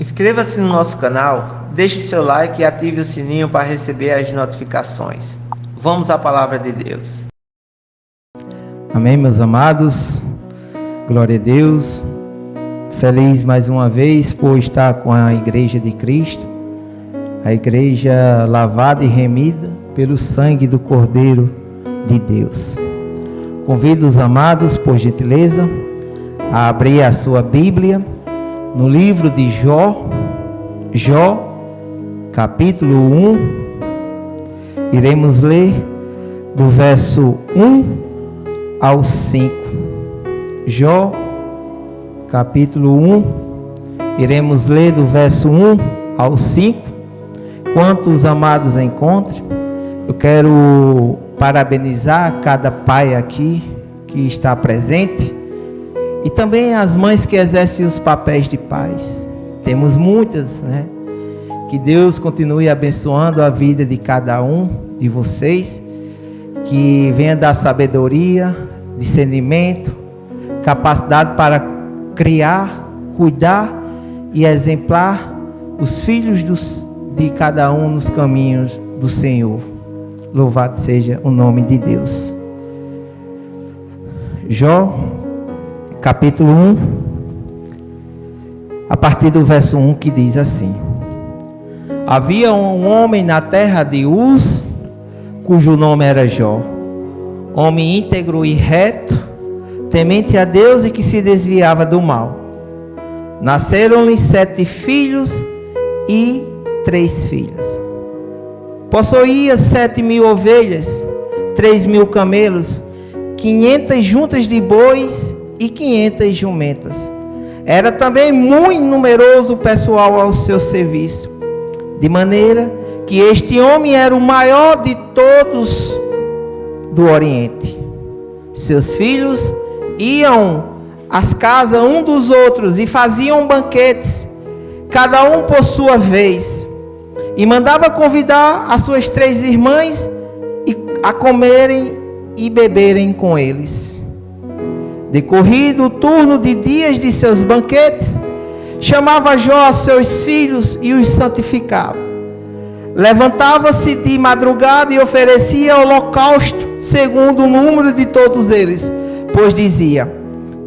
Inscreva-se no nosso canal, deixe seu like e ative o sininho para receber as notificações. Vamos à palavra de Deus. Amém, meus amados. Glória a Deus. Feliz mais uma vez por estar com a Igreja de Cristo, a igreja lavada e remida pelo sangue do Cordeiro de Deus. Convido os amados, por gentileza, a abrir a sua Bíblia no livro de Jó, capítulo 1. Iremos ler do verso 1 ao 5. Jó, capítulo 1. Iremos ler do verso 1 ao 5. Enquanto os amados encontrem, eu quero parabenizar cada pai aqui que está presente e também as mães que exercem os papéis de pais. Temos muitas, né? Que Deus continue abençoando a vida de cada um de vocês, que venha dar sabedoria, discernimento, capacidade para criar, cuidar e exemplar os filhos de cada um nos caminhos do Senhor. Louvado seja o nome de Deus. Jó, capítulo 1, a partir do verso 1, que diz assim: Havia um homem na terra de Uz, cujo nome era Jó, homem íntegro e reto, temente a Deus e que se desviava do mal. Nasceram-lhe 7 filhos e 3 filhas. Possuía 7.000 ovelhas, 3.000 camelos, 500 juntas de bois e 500 jumentas. Era também muito numeroso o pessoal ao seu serviço, de maneira que este homem era o maior de todos do Oriente. Seus filhos iam às casas um dos outros e faziam banquetes, cada um por sua vez, e mandava convidar as suas 3 irmãs a comerem e beberem com eles. Decorrido o turno de dias de seus banquetes, chamava Jó a seus filhos e os santificava. Levantava-se de madrugada e oferecia holocausto segundo o número de todos eles, pois dizia: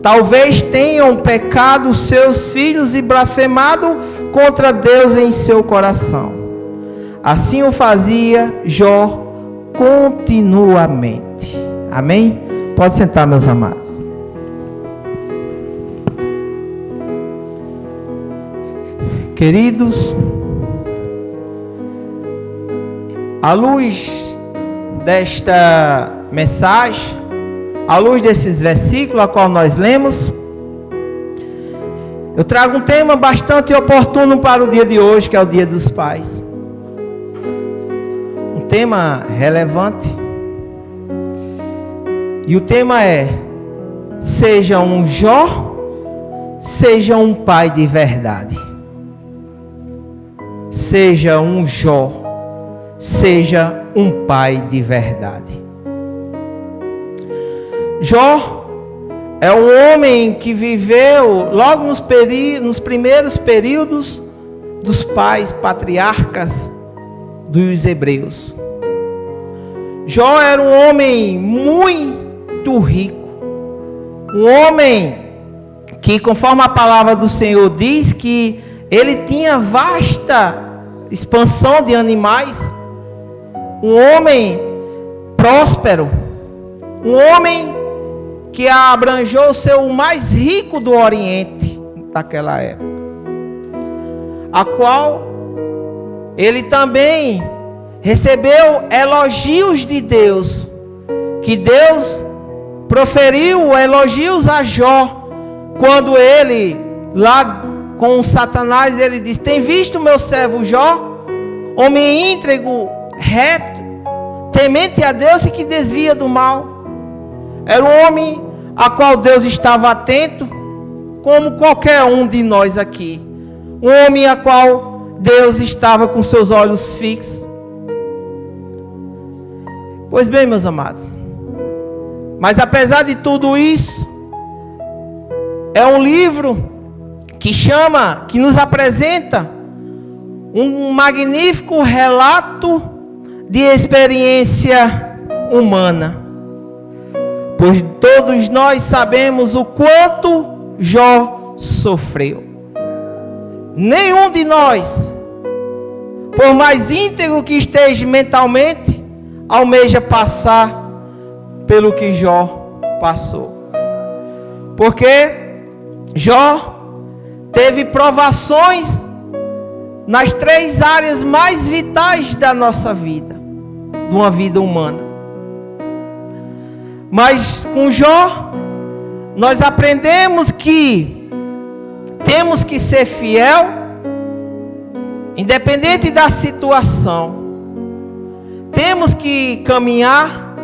talvez tenham pecado seus filhos e blasfemado contra Deus em seu coração. Assim o fazia Jó continuamente. Amém? Pode sentar, meus amados. Queridos, à luz desta mensagem, à luz desses versículos a qual nós lemos, eu trago um tema bastante oportuno para o dia de hoje, que é o Dia dos Pais. Um tema relevante. E o tema é: seja um Jó, seja um pai de verdade. Seja um Jó, seja um pai de verdade. Jó é um homem que viveu logo nos primeiros períodos dos pais patriarcas dos hebreus. Jó era um homem muito rico, um homem que, conforme a palavra do Senhor diz, que ele tinha vasta expansão de animais, um homem próspero, um homem que abrangeu o seu mais rico do Oriente daquela época, a qual ele também recebeu elogios de Deus, que Deus proferiu elogios a Jó, quando ele, lá com Satanás, ele disse: tem visto meu servo Jó, homem íntegro, reto, temente a Deus e que desvia do mal. Era um homem a qual Deus estava atento, como qualquer um de nós aqui. Um homem a qual Deus estava com seus olhos fixos. Pois bem, meus amados, mas apesar de tudo isso, é um livro que nos apresenta um magnífico relato de experiência humana. Pois todos nós sabemos o quanto Jó sofreu. Nenhum de nós, por mais íntegro que esteja mentalmente, almeja passar pelo que Jó passou. Porque Jó teve provações nas 3 áreas mais vitais da nossa vida, de uma vida humana. Mas com Jó, nós aprendemos que temos que ser fiel, independente da situação. Temos que caminhar,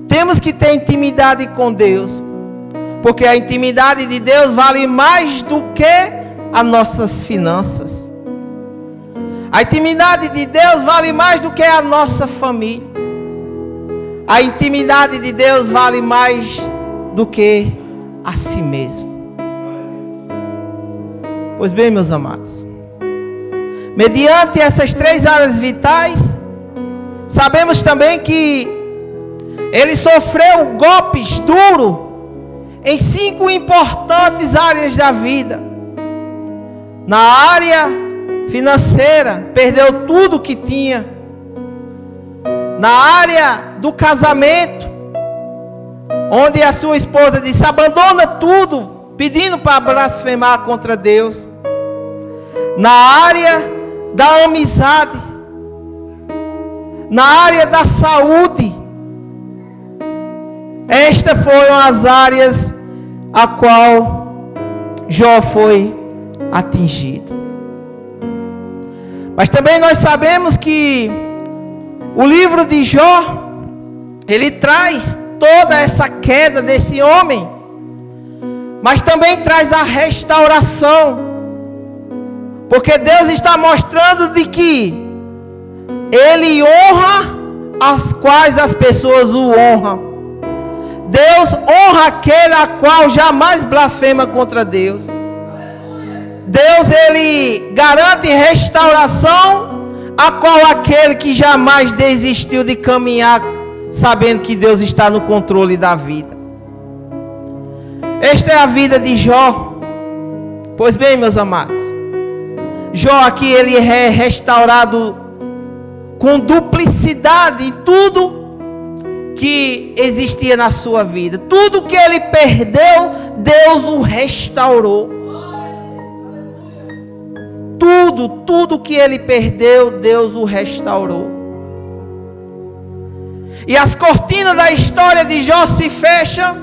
temos que ter intimidade com Deus, porque a intimidade de Deus vale mais do que as nossas finanças. A intimidade de Deus vale mais do que a nossa família. A intimidade de Deus vale mais do que a si mesmo. Pois bem, meus amados, mediante essas 3 áreas vitais, sabemos também que ele sofreu golpes duros em 5 importantes áreas da vida. Na área financeira, perdeu tudo que tinha. Na área do casamento, onde a sua esposa disse: abandona tudo, pedindo para blasfemar contra Deus. Na área da amizade, na área da saúde, estas foram as áreas a qual Jó foi atingido. Mas também nós sabemos que o livro de Jó, ele traz toda essa queda desse homem, mas também traz a restauração, porque Deus está mostrando de que Ele honra as quais as pessoas o honram. Deus honra aquele a qual jamais blasfema contra Deus. Deus, Ele garante restauração a qual aquele que jamais desistiu de caminhar, sabendo que Deus está no controle da vida. Esta é a vida de Jó. Pois bem, meus amados, Jó aqui ele é restaurado com duplicidade em tudo que existia na sua vida. Tudo que ele perdeu, Deus o restaurou. Tudo que ele perdeu, Deus o restaurou. E as cortinas da história de Jó se fecham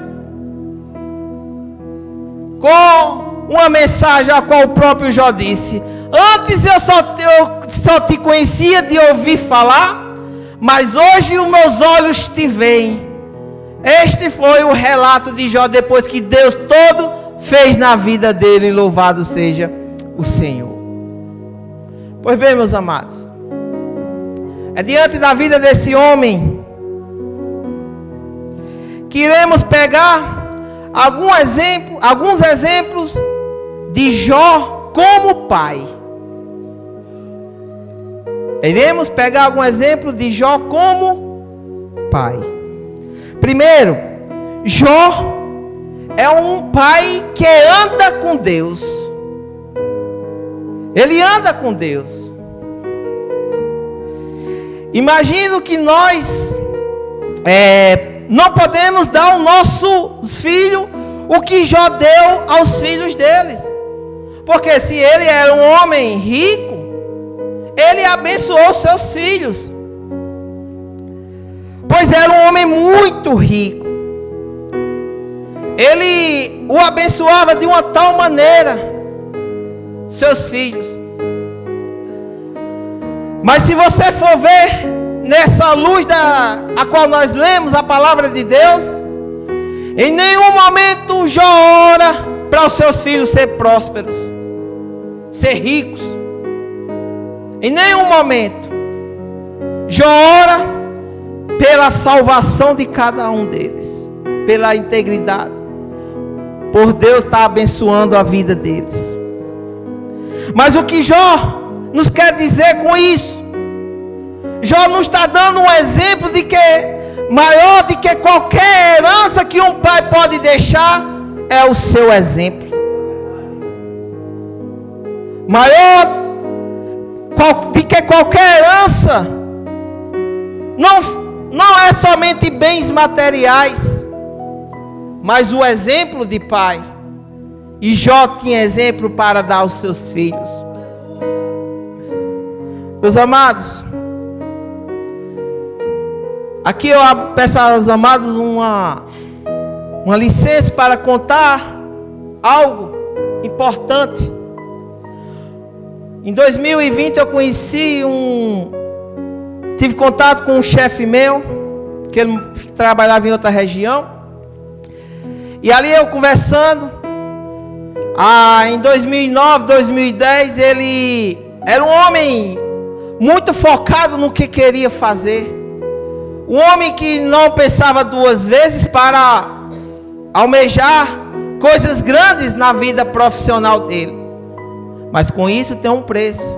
com uma mensagem a qual o próprio Jó disse: antes eu só te conhecia de ouvir falar, mas hoje os meus olhos te veem. Este foi o relato de Jó depois que Deus todo fez na vida dele. Louvado seja o Senhor. Pois bem, meus amados, é diante da vida desse homem que iremos pegar alguns exemplos de Jó como pai. Iremos pegar algum exemplo de Jó como pai. Primeiro, Jó é um pai que anda com Deus. Ele anda com Deus. Imagino que nós não podemos dar ao nosso filho o que Jó deu aos filhos deles. Porque se ele era um homem rico, ele abençoou seus filhos. Pois era um homem muito rico. Ele o abençoava de uma tal maneira, seus filhos. Mas se você for ver nessa luz a qual nós lemos a palavra de Deus, em nenhum momento Jó ora para os seus filhos ser prósperos, ser ricos. Em nenhum momento Jó ora pela salvação de cada um deles, pela integridade, por Deus estar abençoando a vida deles. Mas o que Jó nos quer dizer com isso? Jó nos está dando um exemplo de que maior do que qualquer herança que um pai pode deixar é o seu exemplo. Maior do que qualquer herança não é somente bens materiais, mas o exemplo de pai. E Jó tinha exemplo para dar aos seus filhos. Meus amados, aqui eu peço aos amados uma licença para contar algo importante. Em 2020 eu tive contato com um chefe meu, que ele trabalhava em outra região. E ali eu conversando, em 2009, 2010, ele era um homem muito focado no que queria fazer. Um homem que não pensava duas vezes para almejar coisas grandes na vida profissional dele. Mas com isso tem um preço.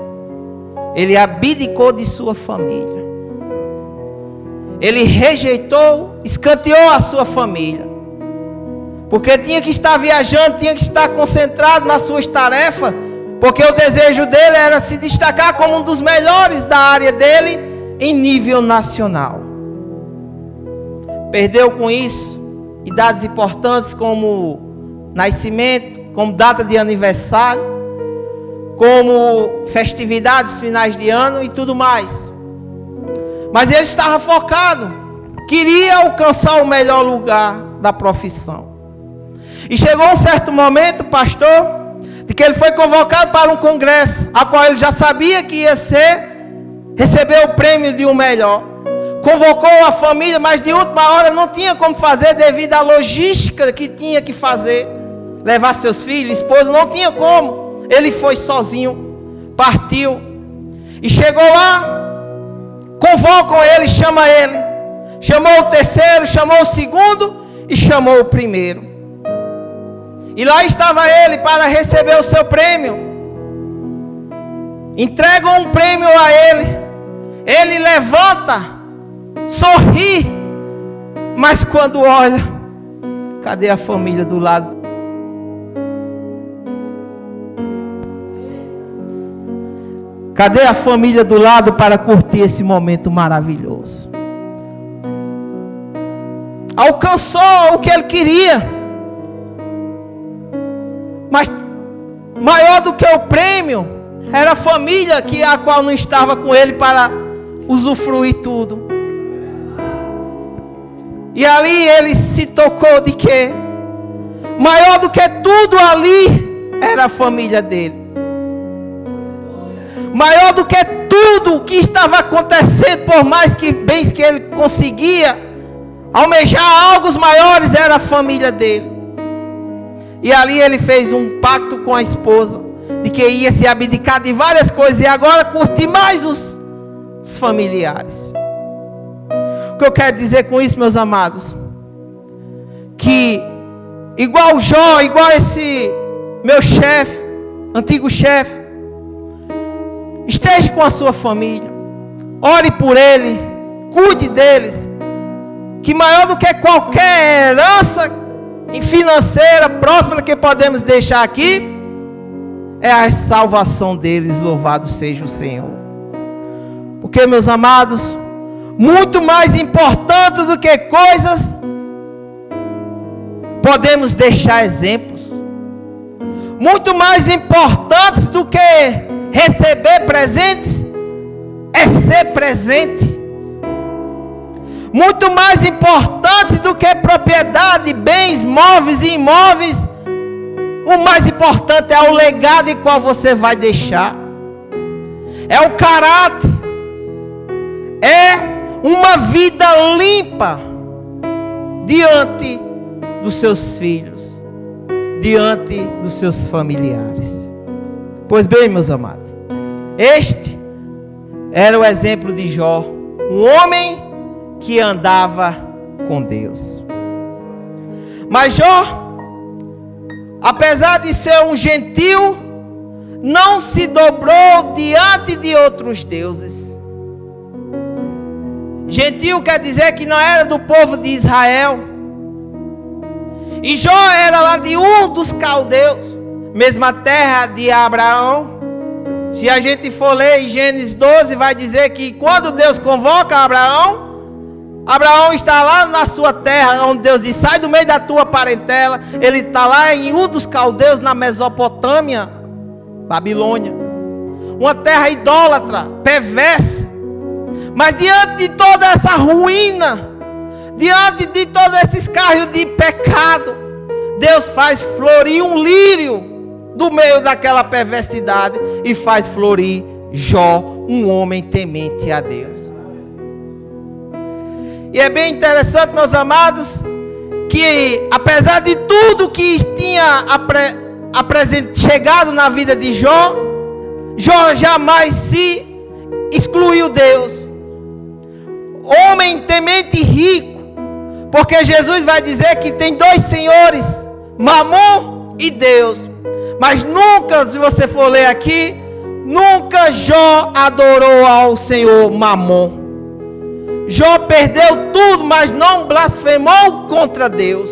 Ele abdicou de sua família. Ele rejeitou, escanteou a sua família. Porque tinha que estar viajando, tinha que estar concentrado nas suas tarefas. Porque o desejo dele era se destacar como um dos melhores da área dele em nível nacional. Perdeu com isso e dados importantes como nascimento, como data de aniversário, como festividades finais de ano e tudo mais. Mas ele estava focado, queria alcançar o melhor lugar da profissão. E chegou um certo momento, pastor, de que ele foi convocado para um congresso, a qual ele já sabia que ia receber o prêmio de um melhor. Convocou a família, mas de última hora não tinha como fazer devido à logística que tinha que fazer. Levar seus filhos, esposa, não tinha como. Ele foi sozinho, partiu. E chegou lá, convocam ele, chama ele. Chamou o terceiro, chamou o segundo e chamou o primeiro. E lá estava ele para receber o seu prêmio. Entregam um prêmio a ele. Ele levanta, sorri, mas quando olha, cadê a família do lado? Cadê a família do lado para curtir esse momento maravilhoso? Alcançou o que ele queria, mas maior do que o prêmio era a família a qual não estava com ele para usufruir tudo. E ali ele se tocou de que maior do que tudo ali era a família dele. Maior do que tudo o que estava acontecendo, por mais que bens que ele conseguia almejar algo maiores, era a família dele. E ali ele fez um pacto com a esposa, de que ia se abdicar de várias coisas e agora curtir mais os familiares. O que eu quero dizer com isso, meus amados? Que igual Jó, igual esse meu chefe, antigo chefe, esteja com a sua família, ore por ele, cuide deles, que maior do que qualquer herança financeira, próspera que podemos deixar aqui, é a salvação deles, louvado seja o Senhor. Porque, meus amados, muito mais importante do que coisas, podemos deixar exemplos, muito mais importantes do que receber presentes, é ser presente. Muito mais importante do que propriedade, bens, móveis e imóveis, o mais importante é o legado em qual você vai deixar. É o caráter. É uma vida limpa diante dos seus filhos, diante dos seus familiares. Pois bem, meus amados, este era o exemplo de Jó, um homem que andava com Deus. Mas Jó, apesar de ser um gentil, não se dobrou diante de outros deuses. Gentil quer dizer que não era do povo de Israel. E Jó era lá de dos caldeus, mesma terra de Abraão. Se a gente for ler em Gênesis 12, vai dizer que quando Deus convoca Abraão, Abraão está lá na sua terra, onde Deus diz, sai do meio da tua parentela. Ele está lá em dos caldeus, na Mesopotâmia, Babilônia. Uma terra idólatra, perversa. Mas diante de toda essa ruína, diante de todos esses carros de pecado, Deus faz florir um lírio do meio daquela perversidade e faz florir Jó, um homem temente a Deus. E é bem interessante, meus amados, que apesar de tudo que tinha chegado na vida de Jó, Jó jamais se excluiu Deus. Homem temente e rico, porque Jesus vai dizer que tem dois senhores, Mamon e Deus. Mas nunca, se você for ler aqui, nunca Jó adorou ao Senhor Mamon. Jó perdeu tudo, mas não blasfemou contra Deus.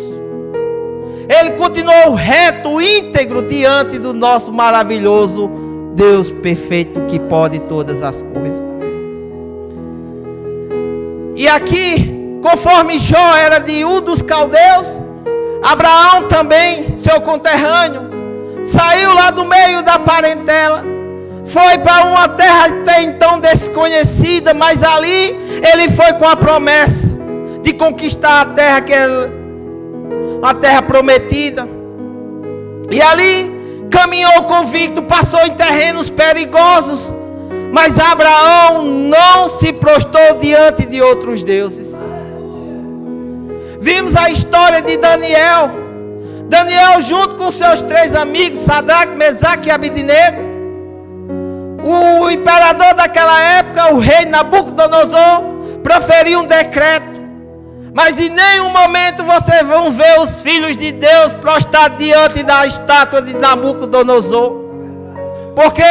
Ele continuou reto, íntegro diante do nosso maravilhoso Deus perfeito que pode todas as coisas. E aqui, conforme Jó era de dos caldeus, Abraão também, seu conterrâneo, saiu lá do meio da parentela, foi para uma terra até então desconhecida, mas ali ele foi com a promessa de conquistar a terra a terra prometida. E ali caminhou convicto, passou em terrenos perigosos, mas Abraão não se prostrou diante de outros deuses. Vimos a história de Daniel. Daniel junto com seus 3 amigos, Sadraque, Mesaque e Abednego. O imperador daquela época, o rei Nabucodonosor, proferiu um decreto. Mas em nenhum momento vocês vão ver os filhos de Deus prostrados diante da estátua de Nabucodonosor. Porque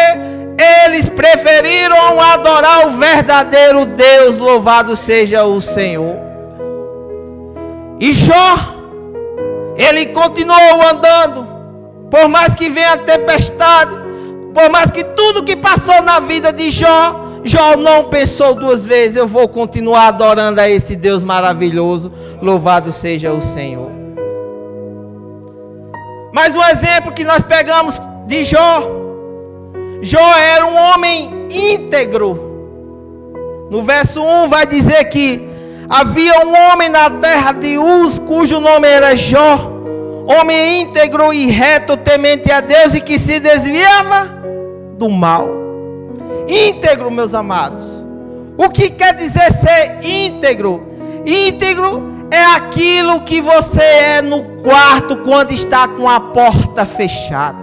eles preferiram adorar o verdadeiro Deus, louvado seja o Senhor. E Jó, ele continuou andando, por mais que venha a tempestade, por mais que tudo que passou na vida de Jó, Jó não pensou 2 vezes, eu vou continuar adorando a esse Deus maravilhoso, louvado seja o Senhor. Mais um exemplo que nós pegamos de Jó. Jó era um homem íntegro. No verso 1 vai dizer que havia um homem na terra de Uz, cujo nome era Jó, homem íntegro e reto, temente a Deus e que se desviava do mal. Íntegro, meus amados. O que quer dizer ser íntegro? Íntegro é aquilo que você é no quarto quando está com a porta fechada.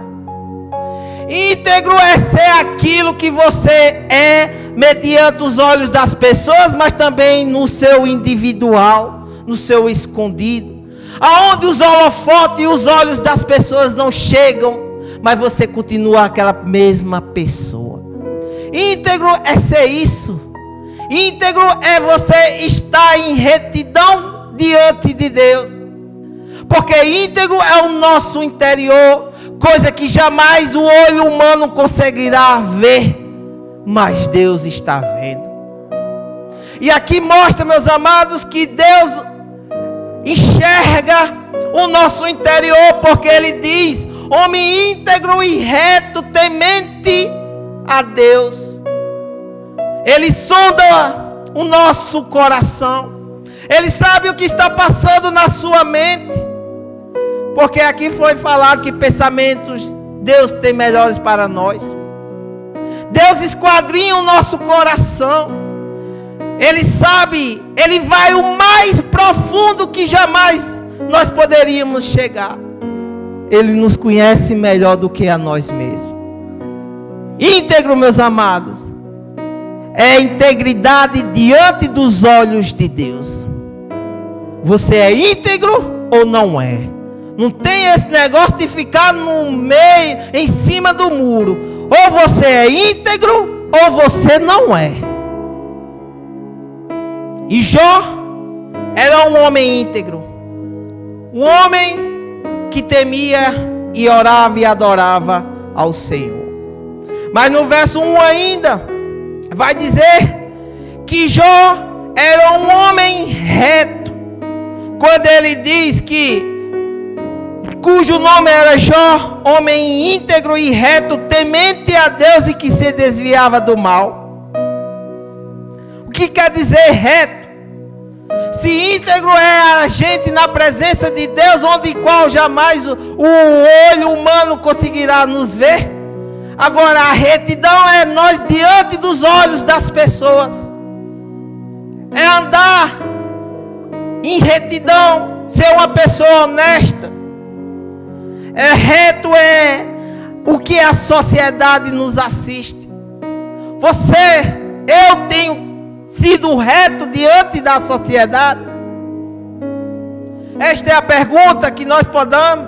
Íntegro é ser aquilo que você é mediante os olhos das pessoas, mas também no seu individual, no seu escondido, aonde os holofotes e os olhos das pessoas não chegam, mas você continua aquela mesma pessoa. Íntegro é ser isso. Íntegro é você estar em retidão diante de Deus, porque íntegro é o nosso interior, coisa que jamais o olho humano conseguirá ver, mas Deus está vendo. E aqui mostra, meus amados, que Deus enxerga o nosso interior, porque Ele diz: homem íntegro e reto, temente a Deus. Ele sonda o nosso coração. Ele sabe o que está passando na sua mente, porque aqui foi falado que pensamentos Deus tem melhores para nós. Deus esquadrinha o nosso coração. Ele sabe, Ele vai o mais profundo que jamais nós poderíamos chegar. Ele nos conhece melhor do que a nós mesmos. Íntegro, meus amados, é integridade diante dos olhos de Deus. Você é íntegro ou não é? Não tem esse negócio de ficar no meio, em cima do muro. Ou você é íntegro, ou você não é. E Jó era um homem íntegro. Um homem que temia e orava e adorava ao Senhor. Mas no verso 1 ainda, vai dizer que Jó era um homem reto. Quando ele diz cujo nome era Jó, homem íntegro e reto, temente a Deus e que se desviava do mal. O que quer dizer reto? Se íntegro é a gente na presença de Deus, onde qual jamais o olho humano conseguirá nos ver. Agora a retidão é nós diante dos olhos das pessoas. É andar em retidão, ser uma pessoa honesta. Reto é o que a sociedade nos assiste. Eu tenho sido reto diante da sociedade? Esta é a pergunta que nós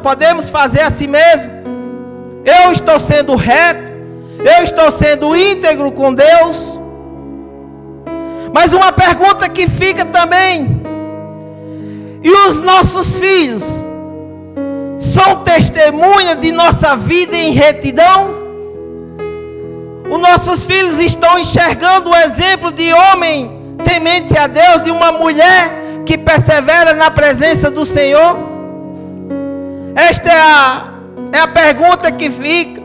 podemos fazer a si mesmo. Eu estou sendo reto? Eu estou sendo íntegro com Deus? Mas uma pergunta que fica também: e os nossos filhos são testemunhas de nossa vida em retidão? Os nossos filhos estão enxergando o exemplo de homem temente a Deus, de uma mulher que persevera na presença do Senhor? Esta é a pergunta que fica.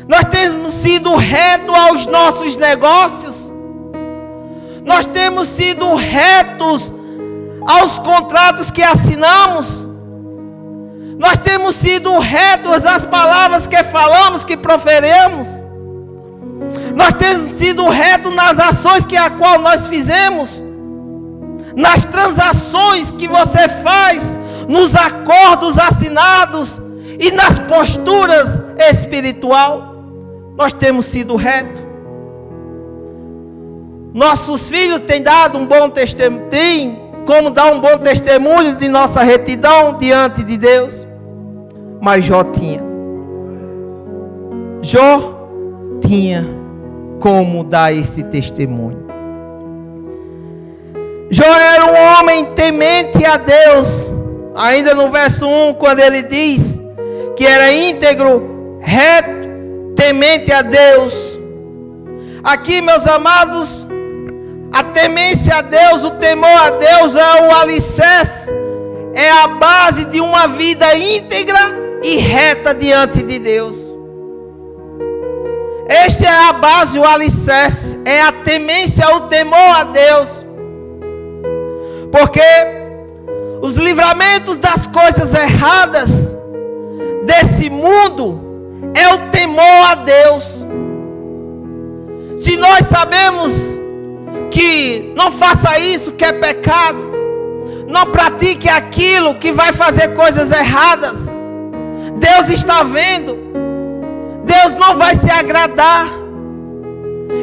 Nós temos sido retos aos nossos negócios? Nós temos sido retos aos contratos que assinamos? Nós temos sido retos às palavras que falamos, que proferimos? Nós temos sido retos nas ações a qual nós fizemos? Nas transações que você faz? Nos acordos assinados? E nas posturas espiritual? Nós temos sido retos? Nossos filhos têm dado um bom testemunho? Tem como dar um bom testemunho de nossa retidão diante de Deus? Mas Jó tinha como dar esse testemunho. Jó era um homem temente a Deus. Ainda no verso 1, quando ele diz que era íntegro, reto, temente a Deus. Aqui, meus amados, a temência a Deus, o temor a Deus é o alicerce, é a base de uma vida íntegra e reta diante de Deus. Esta é a base, o alicerce, é a temência, o temor a Deus. Porque os livramentos das coisas erradas desse mundo é o temor a Deus. Se nós sabemos que não faça isso que é pecado, não pratique aquilo que vai fazer coisas erradas, Deus está vendo, Deus não vai se agradar.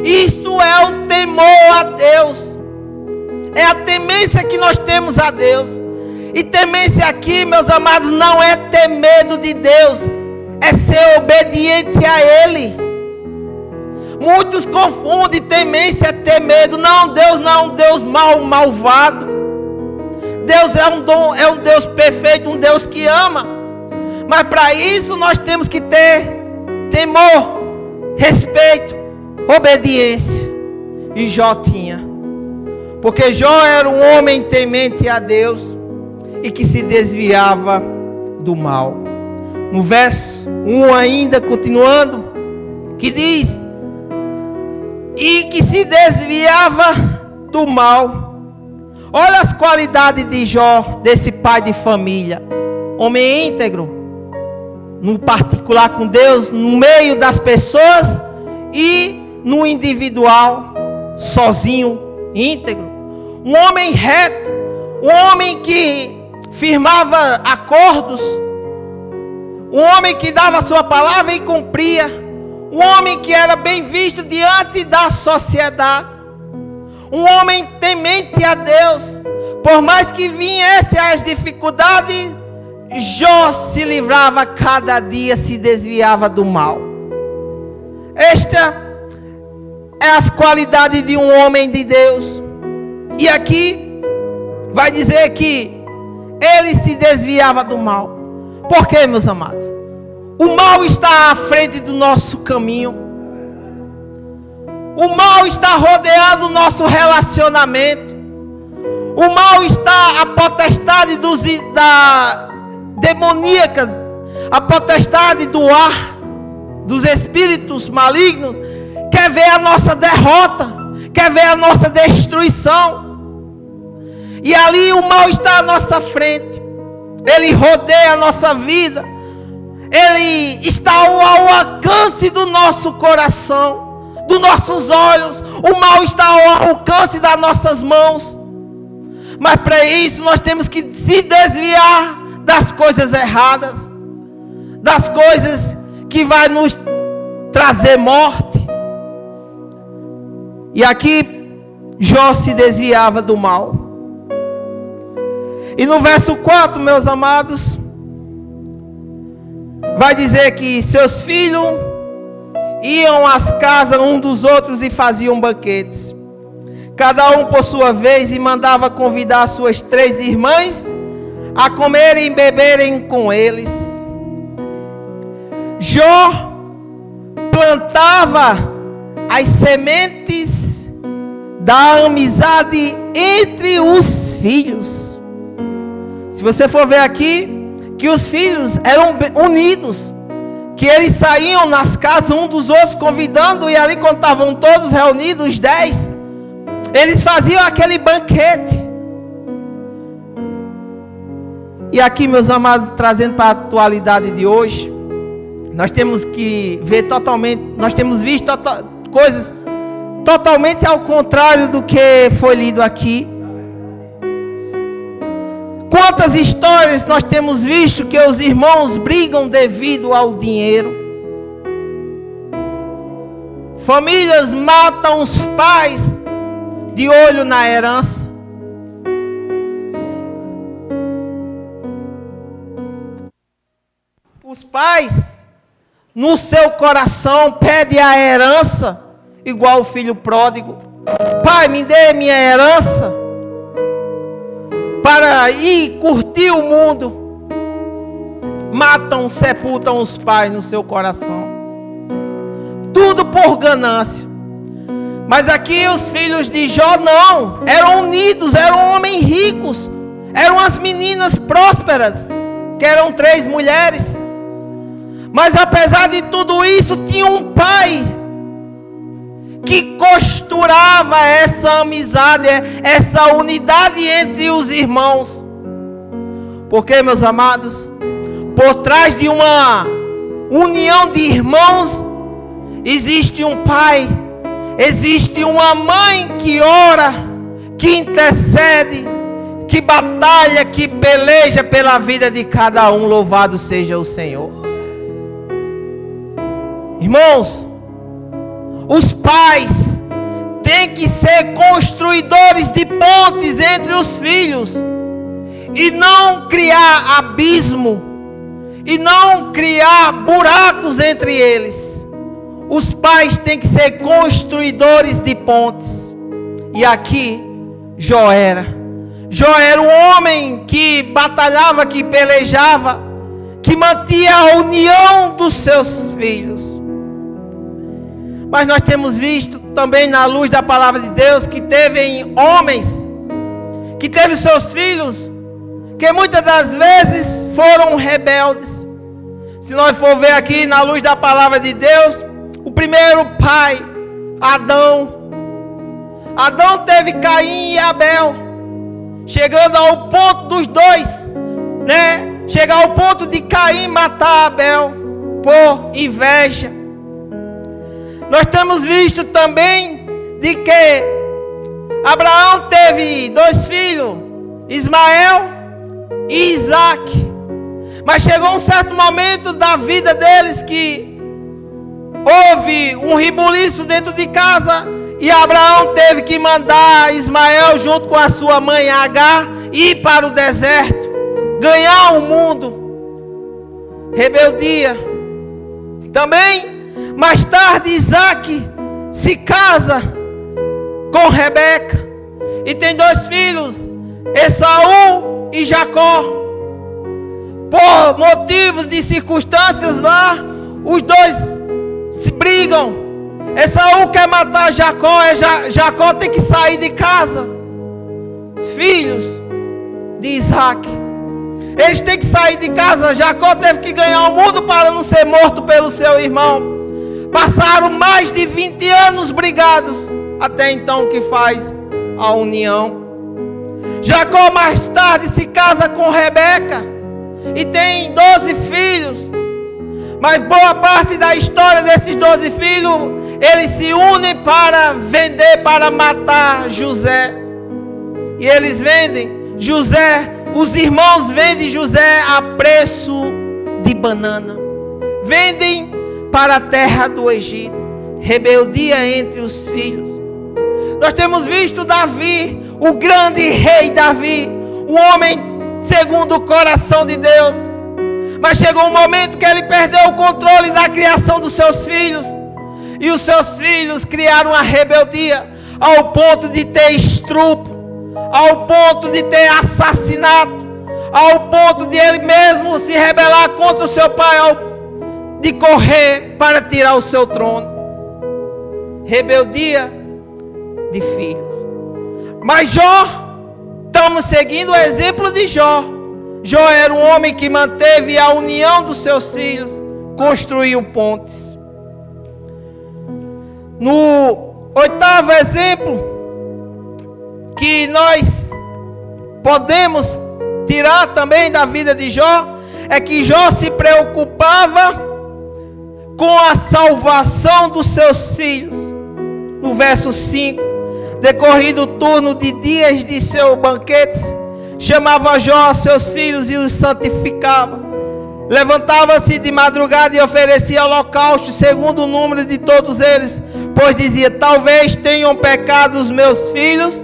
Isto é o temor a Deus, é a temência que nós temos a Deus. E temência aqui, meus amados, não é ter medo de Deus, é ser obediente a Ele. Muitos confundem temência é ter medo. Não, Deus não é um Deus malvado. Deus é um Deus perfeito, um Deus que ama. Mas para isso nós temos que ter temor, respeito, obediência. E Jó tinha. Porque Jó era um homem temente a Deus e que se desviava do mal. No verso 1 ainda, continuando, que diz: e que se desviava do mal. Olha as qualidades de Jó, desse pai de família. Homem íntegro, no particular com Deus, no meio das pessoas e no individual, sozinho, íntegro. Um homem reto, um homem que firmava acordos, um homem que dava a sua palavra e cumpria. Um homem que era bem visto diante da sociedade. Um homem temente a Deus. Por mais que viessem as dificuldades, Jó se livrava cada dia, se desviava do mal. Esta é as qualidades de um homem de Deus. E aqui vai dizer que ele se desviava do mal. Por quê, meus amados? O mal está à frente do nosso caminho. O mal está rodeando o nosso relacionamento. O mal está a potestade da demoníaca, a potestade do ar, dos espíritos malignos, quer ver a nossa derrota, quer ver a nossa destruição. E ali o mal está à nossa frente. Ele rodeia a nossa vida. Ele está ao alcance do nosso coração, dos nossos olhos. O mal está ao alcance das nossas mãos. Mas para isso nós temos que se desviar das coisas erradas, das coisas que vai nos trazer morte. E aqui Jó se desviava do mal. E no verso 4, meus amados, vai dizer que seus filhos iam às casas um dos outros e faziam banquetes, cada um por sua vez, e mandava convidar suas 3 irmãs a comerem e beberem com eles. Jó plantava as sementes da amizade entre os filhos. Se você for ver aqui, que os filhos eram unidos, que eles saíam nas casas um dos outros convidando, e ali quando estavam todos reunidos, os 10, eles faziam aquele banquete. E aqui, meus amados, trazendo para a atualidade de hoje, nós temos que ver totalmente, nós temos visto coisas totalmente ao contrário do que foi lido aqui. Quantas histórias nós temos visto que os irmãos brigam devido ao dinheiro. Famílias matam os pais de olho na herança. Os pais, no seu coração, pedem a herança, igual o filho pródigo. Pai, me dê minha herança para ir curtir o mundo. Matam, sepultam os pais no seu coração. Tudo por ganância. Mas aqui os filhos de Jó não. Eram unidos, eram homens ricos. Eram as meninas prósperas, que eram 3 mulheres. Mas apesar de tudo isso, tinha um pai que costurava essa amizade, essa unidade entre os irmãos. Porque, meus amados, por trás de uma união de irmãos, existe um pai, existe uma mãe que ora, que intercede, que batalha, que peleja pela vida de cada um. Louvado seja o Senhor. Irmãos, os pais têm que ser construidores de pontes entre os filhos, e não criar abismo, e não criar buracos entre eles. Os pais têm que ser construidores de pontes. E aqui Jó era um homem que batalhava, que pelejava, que mantinha a união dos seus filhos. Mas nós temos visto também, na luz da palavra de Deus, que teve homens, que teve seus filhos, que muitas das vezes foram rebeldes. Se nós for ver aqui na luz da palavra de Deus, o primeiro pai, Adão teve Caim e Abel, chegando ao ponto dos dois, chegar ao ponto de Caim matar Abel por inveja. Nós temos visto também de que Abraão teve 2 filhos, Ismael e Isaac. Mas chegou um certo momento da vida deles que houve um rebuliço dentro de casa, e Abraão teve que mandar Ismael junto com a sua mãe Agar ir para o deserto, ganhar o mundo. Rebeldia. Também Mais tarde, Isaac se casa com Rebeca e tem 2 filhos, Esaú e Jacó. Por motivos de circunstâncias lá, os 2 se brigam. Esaú quer matar Jacó, Jacó tem que sair de casa. Filhos de Isaac, eles têm que sair de casa. Jacó teve que ganhar o mundo para não ser morto pelo seu irmão. Passaram mais de 20 anos brigados, até então que faz a união. Jacó mais tarde se casa com Rebeca e tem 12 filhos. Mas boa parte da história desses 12 filhos, eles se unem para vender, para matar José. E eles vendem José, os irmãos vendem José a preço de banana. Vendem para a terra do Egito. Rebeldia entre os filhos. Nós temos visto Davi, o grande rei Davi, o homem segundo o coração de Deus. Mas chegou um momento que ele perdeu o controle da criação dos seus filhos. E os seus filhos criaram a rebeldia ao ponto de ter estupro, ao ponto de ter assassinato, ao ponto de ele mesmo se rebelar contra o seu pai, de correr para tirar o seu trono. Rebeldia de filhos. Mas Jó, estamos seguindo o exemplo de Jó. Jó era um homem que manteve a união dos seus filhos, construiu pontes. No 8º exemplo que nós podemos tirar também da vida de Jó, é que Jó se preocupava com a salvação dos seus filhos. No verso 5, decorrido o turno de dias de seu banquete, chamava Jó a seus filhos e os santificava. Levantava-se de madrugada e oferecia holocausto segundo o número de todos eles, pois dizia: talvez tenham pecado os meus filhos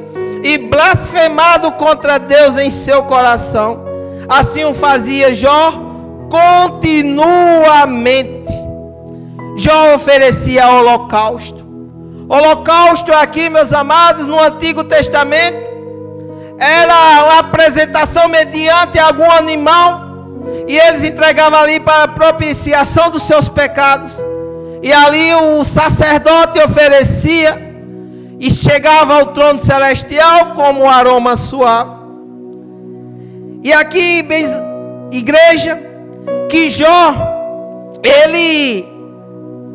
e blasfemado contra Deus em seu coração. Assim o fazia Jó continuamente. Jó oferecia holocausto. Holocausto aqui, meus amados, no Antigo Testamento, era uma apresentação mediante algum animal, e eles entregavam ali para a propiciação dos seus pecados. E ali o sacerdote oferecia e chegava ao trono celestial como um aroma suave. E aqui, igreja, que Jó, ele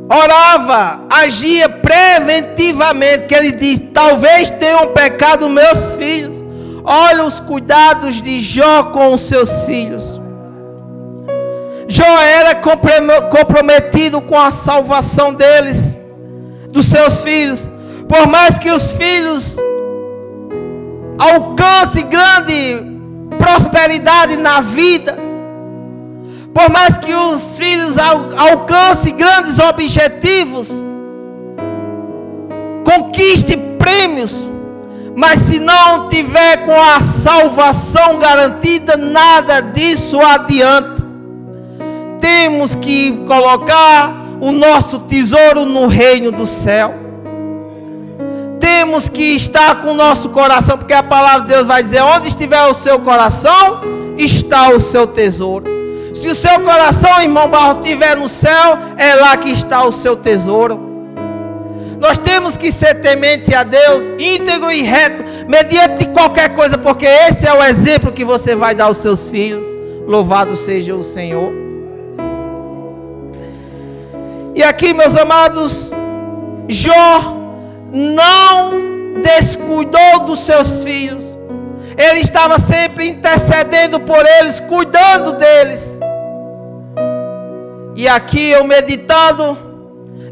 orava, agia preventivamente, que ele diz: talvez tenham pecado meus filhos. Olha os cuidados de Jó com os seus filhos. Jó era comprometido com a salvação deles, dos seus filhos. Por mais que os filhos alcancem grande prosperidade na vida, por mais que os filhos alcancem grandes objetivos, conquiste prêmios, mas se não tiver com a salvação garantida, nada disso adianta. Temos que colocar o nosso tesouro no reino do céu. Temos que estar com o nosso coração, porque a palavra de Deus vai dizer: onde estiver o seu coração, está o seu tesouro. Se o seu coração, irmão Barro, estiver no céu, é lá que está o seu tesouro. Nós temos que ser temente a Deus, íntegro e reto, mediante qualquer coisa, porque esse é o exemplo que você vai dar aos seus filhos. Louvado seja o Senhor. E aqui, meus amados, Jó não descuidou dos seus filhos. Ele estava sempre intercedendo por eles, cuidando deles. E aqui eu meditando,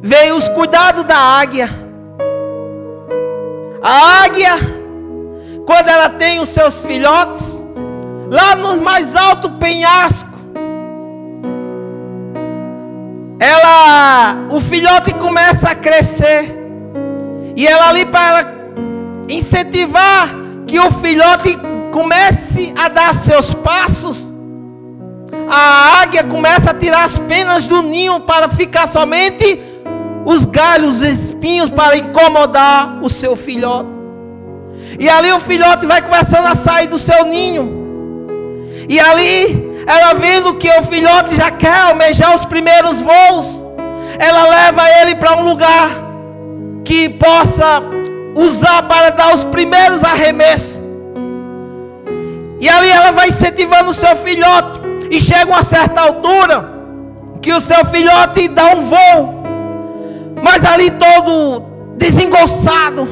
veio os cuidados da águia. A águia, quando ela tem os seus filhotes, lá no mais alto penhasco, o filhote começa a crescer. E ela ali, para incentivar que o filhote comece a dar seus passos, a águia começa a tirar as penas do ninho para ficar somente os galhos, os espinhos para incomodar o seu filhote. E ali o filhote vai começando a sair do seu ninho. E ali, ela vendo que o filhote já quer almejar os primeiros voos, ela leva ele para um lugar que possa usar para dar os primeiros arremessos. E ali ela vai incentivando o seu filhote. E chega uma certa altura que o seu filhote dá um voo, mas ali todo desengonçado,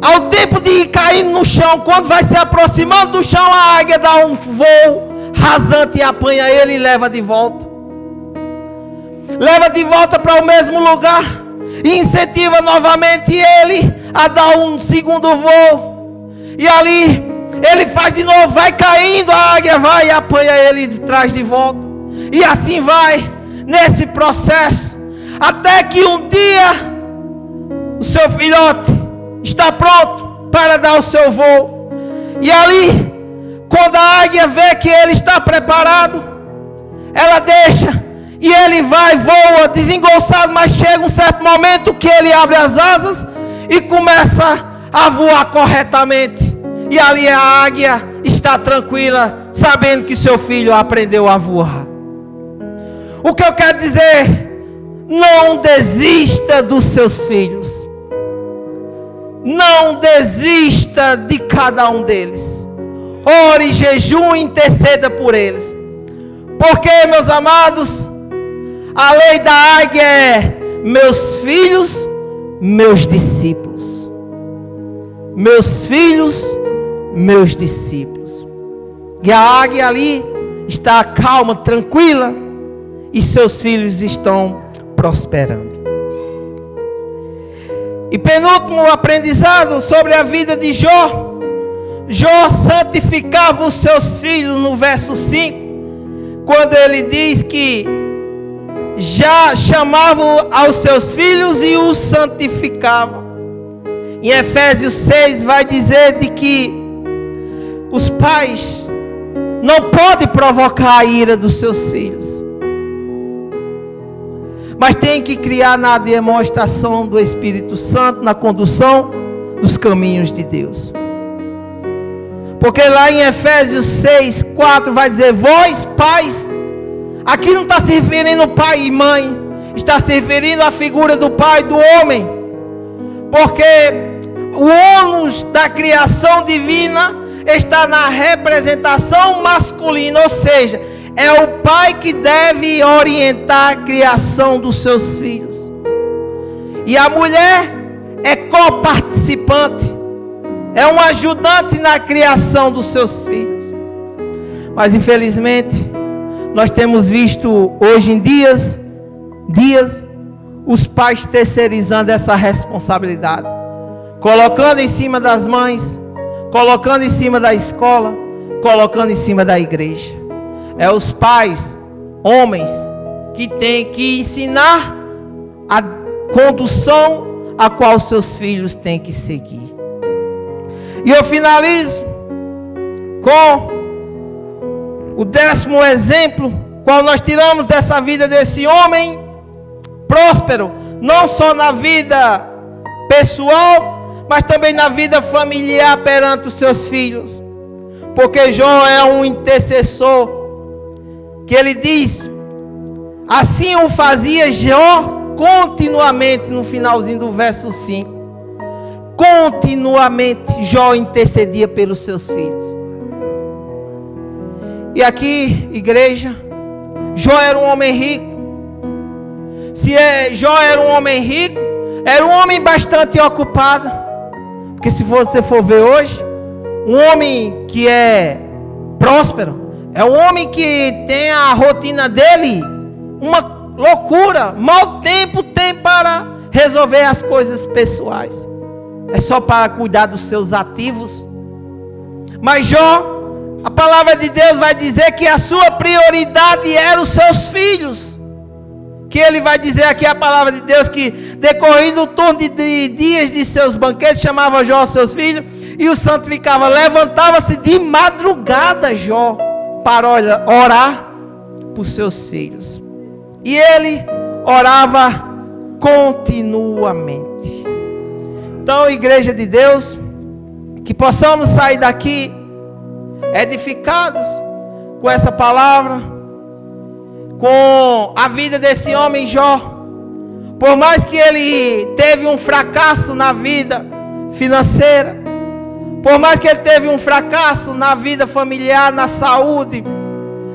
ao tempo de ir caindo no chão, quando vai se aproximando do chão, a águia dá um voo rasante e apanha ele e leva de volta. Leva de volta para o mesmo lugar e incentiva novamente ele a dar um segundo voo. E ali ele faz de novo, vai caindo, a águia vai e apanha ele e traz de volta. E assim vai, nesse processo, até que um dia o seu filhote está pronto para dar o seu voo. E ali, quando a águia vê que ele está preparado, ela deixa e ele vai, voa, desengonçado, mas chega um certo momento que ele abre as asas e começa a voar corretamente. E ali a águia está tranquila, sabendo que seu filho aprendeu a voar. O que eu quero dizer, não desista dos seus filhos. Não desista de cada um deles. Ore, jejum e interceda por eles. Porque, meus amados, a lei da águia é: meus filhos, meus discípulos. Meus filhos, meus discípulos. E a águia ali está calma, tranquila, e seus filhos estão prosperando. E penúltimo aprendizado sobre a vida de Jó. Jó santificava os seus filhos no verso 5, quando ele diz que já chamava aos seus filhos e os santificava. Em Efésios 6 vai dizer de que os pais não podem provocar a ira dos seus filhos, mas tem que criar na demonstração do Espírito Santo, na condução dos caminhos de Deus. Porque lá em Efésios 6, 4 vai dizer: vós pais, aqui não está se referindo pai e mãe, está se referindo à figura do pai, do homem. Porque o ônus da criação divina está na representação masculina, ou seja, é o pai que deve orientar a criação dos seus filhos. E a mulher é coparticipante, é um ajudante na criação dos seus filhos. Mas infelizmente, nós temos visto hoje em dias os pais terceirizando essa responsabilidade, colocando em cima das mães, colocando em cima da escola, colocando em cima da igreja. É os pais, homens, que têm que ensinar a condução a qual seus filhos têm que seguir. E eu finalizo com o 10º exemplo, qual nós tiramos dessa vida desse homem próspero, não só na vida pessoal, mas também na vida familiar perante os seus filhos. Porque Jó é um intercessor, que ele diz, assim o fazia Jó continuamente, no finalzinho do verso 5. Continuamente Jó intercedia pelos seus filhos. E aqui, igreja, Jó era um homem rico. Jó era um homem rico, era um homem bastante ocupado. Porque se você for ver hoje, um homem que é próspero, é um homem que tem a rotina dele uma loucura. Mal tempo tem para resolver as coisas pessoais. É só para cuidar dos seus ativos. Mas Jó, a palavra de Deus vai dizer que a sua prioridade eram os seus filhos. Que ele vai dizer aqui a palavra de Deus que, decorrendo o turno de dias de seus banquetes, chamava Jó aos seus filhos e os santificava. Levantava-se de madrugada Jó para orar por seus filhos. E ele orava continuamente. Então, igreja de Deus, que possamos sair daqui edificados com essa palavra, com a vida desse homem Jó. Por mais que ele teve um fracasso na vida financeira, por mais que ele teve um fracasso na vida familiar, na saúde,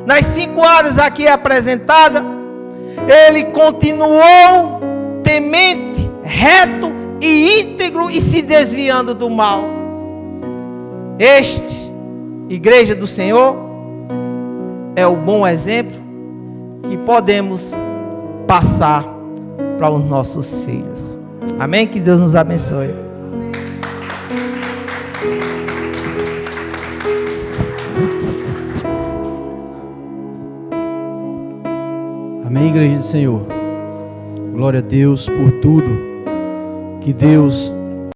nas 5 áreas aqui apresentadas, ele continuou temente, reto e íntegro e se desviando do mal. Este, igreja do Senhor, é o bom exemplo que podemos passar para os nossos filhos. Amém? Que Deus nos abençoe. Amém, igreja do Senhor. Glória a Deus por tudo que Deus